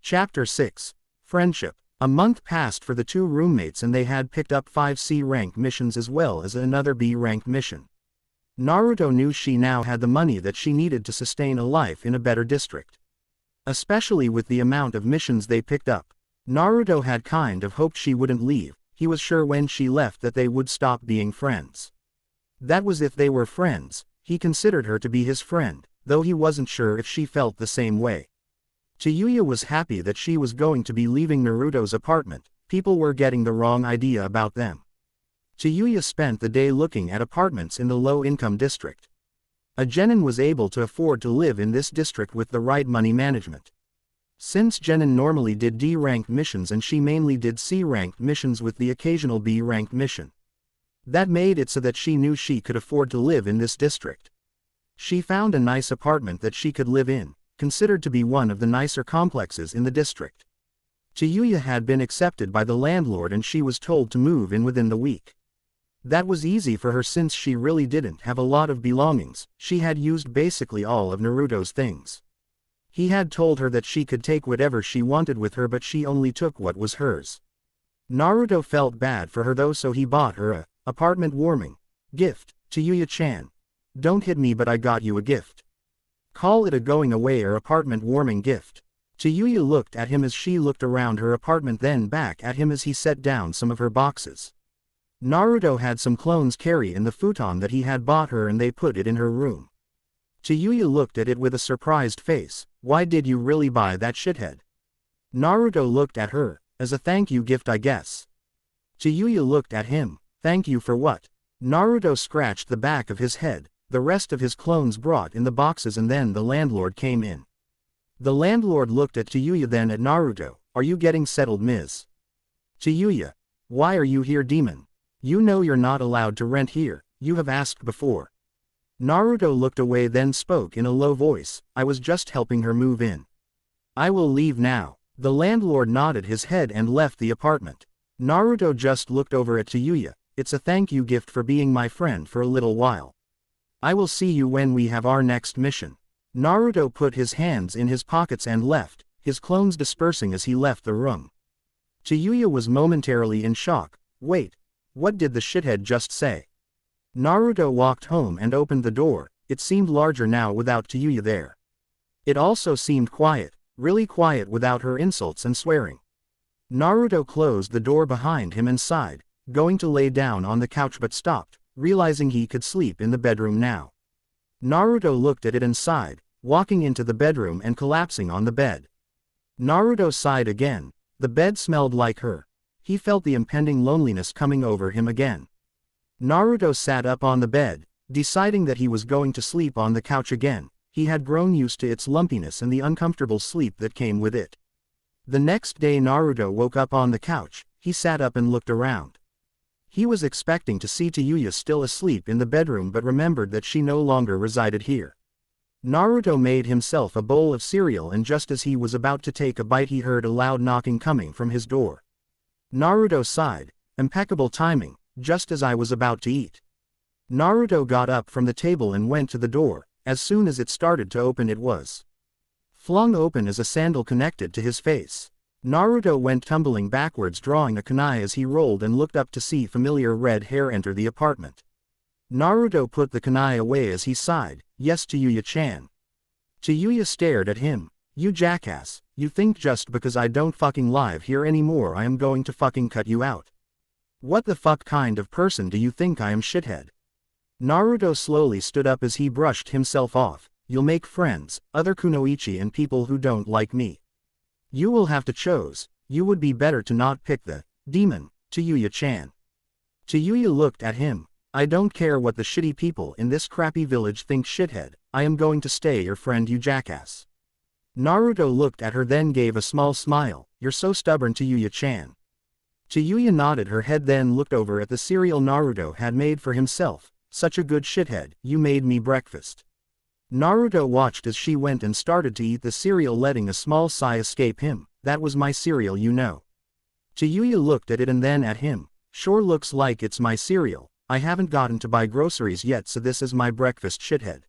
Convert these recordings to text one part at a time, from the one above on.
Chapter 6. Friendship. A month passed for the two roommates and they had picked up 5 C-rank missions as well as another B-rank mission. Naruto knew she now had the money that she needed to sustain a life in a better district. Especially with the amount of missions they picked up. Naruto had kind of hoped she wouldn't leave. He was sure when she left that they would stop being friends. That was if they were friends. He considered her to be his friend, though he wasn't sure if she felt the same way. Tayayu was happy that she was going to be leaving Naruto's apartment. People were getting the wrong idea about them. Tayayu spent the day looking at apartments in the low-income district. A genin was able to afford to live in this district with the right money management. Since genin normally did D-ranked missions and she mainly did C-ranked missions with the occasional B-ranked mission. That made it so that she knew she could afford to live in this district. She found a nice apartment that she could live in, considered to be one of the nicer complexes in the district. Tayayu had been accepted by the landlord and she was told to move in within the week. That was easy for her since she really didn't have a lot of belongings. She had used basically all of Naruto's things. He had told her that she could take whatever she wanted with her but she only took what was hers. Naruto felt bad for her though, so he bought her a apartment warming gift. Tayayu-chan. Don't hit me, but I got you a gift. Call it a going away or apartment warming gift. Tayayu looked at him as she looked around her apartment, then back at him as he set down some of her boxes. Naruto had some clones carry in the futon that he had bought her and they put it in her room. Tayayu looked at it with a surprised face. Why did you really buy that shithead? Naruto looked at her. As a thank you gift, I guess. Tayayu looked at him. Thank you for what? Naruto scratched the back of his head. The rest of his clones brought in the boxes and then the landlord came in. The landlord looked at Tayayu then at Naruto. Are you getting settled, Ms. Tayayu? Why are you here, demon? You know you're not allowed to rent here. You have asked before. Naruto looked away then spoke in a low voice. I was just helping her move in. I will leave now. The landlord nodded his head and left the apartment. Naruto just looked over at Tayayu. It's a thank you gift for being my friend for a little while. I will see you when we have our next mission. Naruto put his hands in his pockets and left, his clones dispersing as he left the room. Tayayu was momentarily in shock. Wait, what did the shithead just say? Naruto walked home and opened the door. It seemed larger now without Tayayu there. It also seemed quiet, really quiet without her insults and swearing. Naruto closed the door behind him and sighed, going to lay down on the couch but stopped, realizing he could sleep in the bedroom now. Naruto looked at it and sighed, walking into the bedroom and collapsing on the bed. Naruto sighed again. The bed smelled like her. He felt the impending loneliness coming over him again. Naruto sat up on the bed, deciding that he was going to sleep on the couch again. He had grown used to its lumpiness and the uncomfortable sleep that came with it. The next day Naruto woke up on the couch. He sat up and looked around. He was expecting to see Tayayu still asleep in the bedroom but remembered that she no longer resided here. Naruto made himself a bowl of cereal and just as he was about to take a bite he heard a loud knocking coming from his door. Naruto sighed. Impeccable timing, just as I was about to eat. Naruto got up from the table and went to the door. As soon as it started to open it was flung open as a sandal connected to his face. Naruto went tumbling backwards drawing a kunai as he rolled and looked up to see familiar red hair enter the apartment. Naruto put the kunai away as he sighed. Yes, Tayayu-chan. Tayayu stared at him. You jackass, you think just because I don't fucking live here anymore I am going to fucking cut you out? What the fuck kind of person do you think I am, shithead? Naruto slowly stood up as he brushed himself off. You'll make friends, other kunoichi and people who don't like me. You will have to choose. You would be better to not pick the demon, Tayayu-chan. Tayayu looked at him. I don't care what the shitty people in this crappy village think, shithead. I am going to stay your friend, you jackass. Naruto looked at her then gave a small smile. You're so stubborn, Tayayu-chan. Tayayu nodded her head then looked over at the cereal Naruto had made for himself. Such a good shithead, you made me breakfast. Naruto watched as she went and started to eat the cereal letting a small sigh escape him. That was my cereal, you know. Tayayu looked at it and then at him. Sure looks like it's my cereal. I haven't gotten to buy groceries yet so this is my breakfast, shithead.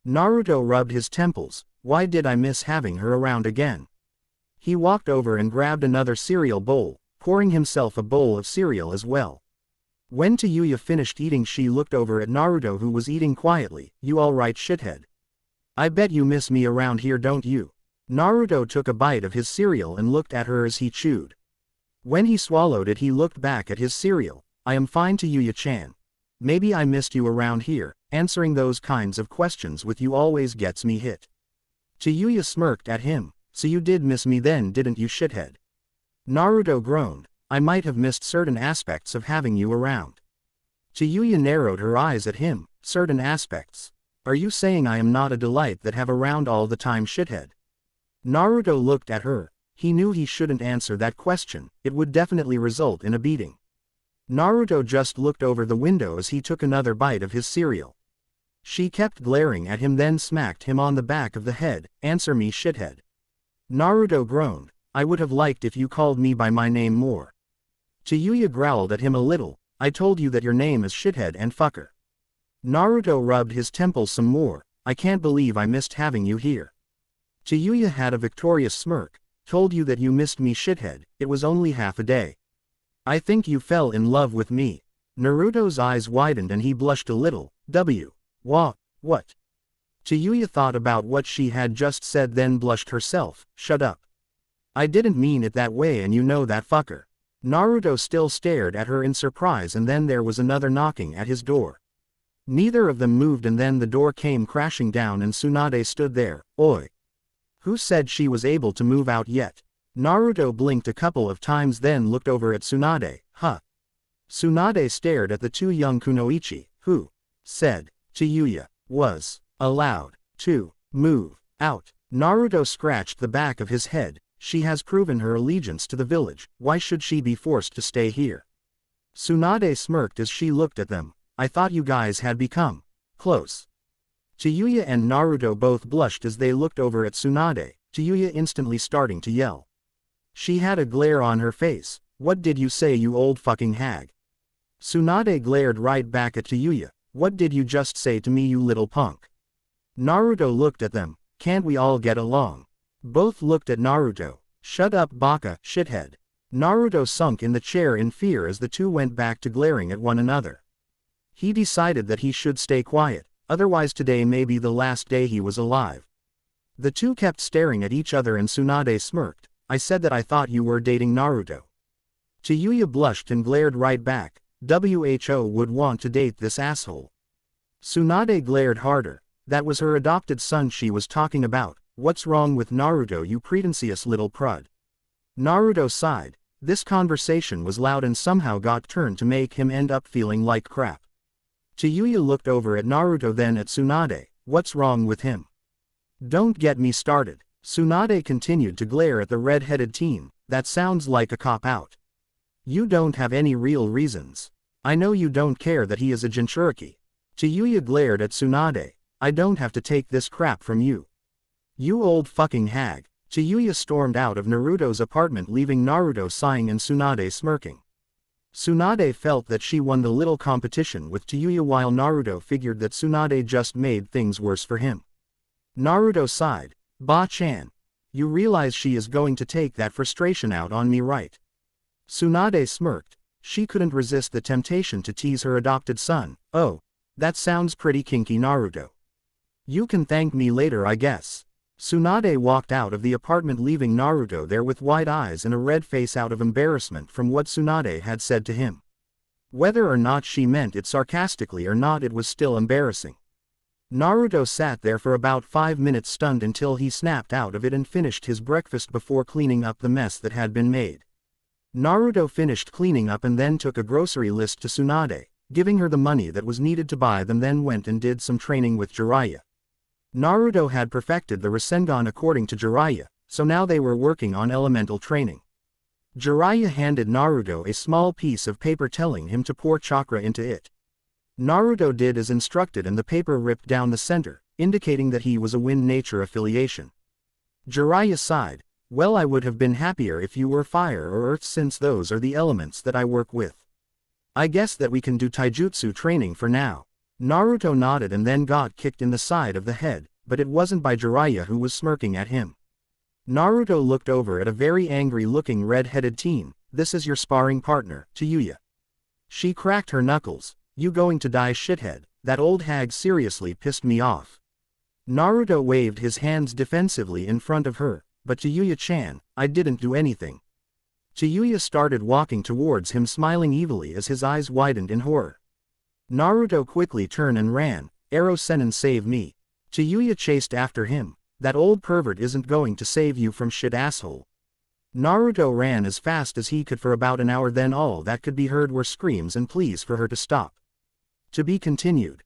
Naruto rubbed his temples. Why did I miss having her around again? He walked over and grabbed another cereal bowl, pouring himself a bowl of cereal as well. When Tayayu finished eating, she looked over at Naruto, who was eating quietly. "You alright, shithead? I bet you miss me around here, don't you?" Naruto took a bite of his cereal and looked at her as he chewed. When he swallowed it, he looked back at his cereal. "I am fine, Tayayu-chan. Maybe I missed you around here. Answering those kinds of questions with you always gets me hit." Tayayu smirked at him. "So you did miss me then, didn't you, shithead?" Naruto groaned. "I might have missed certain aspects of having you around." Tayayu narrowed her eyes at him. "Certain aspects? Are you saying I am not a delight that have around all the time, shithead?" Naruto looked at her. He knew he shouldn't answer that question, it would definitely result in a beating. Naruto just looked over the window as he took another bite of his cereal. She kept glaring at him, then smacked him on the back of the head. "Answer me, shithead." Naruto groaned. "I would have liked if you called me by my name more." Tayayu growled at him a little. "I told you that your name is shithead and fucker." Naruto rubbed his temples some more. "I can't believe I missed having you here." Tayayu had a victorious smirk. "Told you that you missed me, shithead. It was only half a day. I think you fell in love with me." Naruto's eyes widened and he blushed a little. What? Tayayu thought about what she had just said, then blushed herself. "Shut up. I didn't mean it that way, and you know that, fucker." Naruto still stared at her in surprise, and then there was another knocking at his door. Neither of them moved, and then the door came crashing down and Tsunade stood there. "Oi. Who said she was able to move out yet?" Naruto blinked a couple of times, then looked over at Tsunade. "Huh?" Tsunade stared at the two young kunoichi. "Who said Tayayu was allowed to move out?" Naruto scratched the back of his head. "She has proven her allegiance to the village. Why should she be forced to stay here?" Tsunade smirked as she looked at them. "I thought you guys had become close." Tayayu and Naruto both blushed as they looked over at Tsunade, Tayayu instantly starting to yell. She had a glare on her face. "What did you say, you old fucking hag?" Tsunade glared right back at Tayayu. "What did you just say to me, you little punk?" Naruto looked at them. "Can't we all get along?" Both looked at Naruto. "Shut up, baka, shithead." Naruto sunk in the chair in fear as the two went back to glaring at one another. He decided that he should stay quiet, otherwise today may be the last day he was alive. The two kept staring at each other and Tsunade smirked. "I said that I thought you were dating Naruto." Tayayu blushed and glared right back. "Who would want to date this asshole?" Tsunade glared harder. That was her adopted son she was talking about. "What's wrong with Naruto, you pretentious little prud?" Naruto sighed. This conversation was loud and somehow got turned to make him end up feeling like crap. Tayayu looked over at Naruto, then at Tsunade. "What's wrong with him?" "Don't get me started." Tsunade continued to glare at the red-headed teen. "That sounds like a cop-out. You don't have any real reasons. I know you don't care that he is a Jinchuriki." Tayayu glared at Tsunade. "I don't have to take this crap from you. You old fucking hag." Tayayu stormed out of Naruto's apartment, leaving Naruto sighing and Tsunade smirking. Tsunade felt that she won the little competition with Tayayu, while Naruto figured that Tsunade just made things worse for him. Naruto sighed. "Ba-chan. You realize she is going to take that frustration out on me, right?" Tsunade smirked. She couldn't resist the temptation to tease her adopted son. "Oh, that sounds pretty kinky, Naruto. You can thank me later, I guess." Tsunade walked out of the apartment, leaving Naruto there with wide eyes and a red face out of embarrassment from what Tsunade had said to him. Whether or not she meant it sarcastically or not, it was still embarrassing. Naruto sat there for about 5 minutes stunned until he snapped out of it and finished his breakfast before cleaning up the mess that had been made. Naruto finished cleaning up and then took a grocery list to Tsunade, giving her the money that was needed to buy them, then went and did some training with Jiraiya. Naruto had perfected the Rasengan according to Jiraiya, so now they were working on elemental training. Jiraiya handed Naruto a small piece of paper telling him to pour chakra into it. Naruto did as instructed and the paper ripped down the center, indicating that he was a wind nature affiliation. Jiraiya sighed. "Well, I would have been happier if you were fire or earth, since those are the elements that I work with. I guess that we can do taijutsu training for now." Naruto nodded and then got kicked in the side of the head, but it wasn't by Jiraiya, who was smirking at him. Naruto looked over at a very angry-looking red-headed teen. This is your sparring partner, Tayayu. She cracked her knuckles. You going to die, shithead? That old hag seriously pissed me off. Naruto waved his hands defensively in front of her. But Tayayu-chan, I didn't do anything. Tayayu started walking towards him, smiling evilly as his eyes widened in horror. Naruto quickly turned and ran. Ero Sennin, save me. Tayayu chased after him. That old pervert isn't going to save you from shit, asshole. Naruto ran as fast as he could for about an hour, then all that could be heard were screams and pleas for her to stop. To be continued.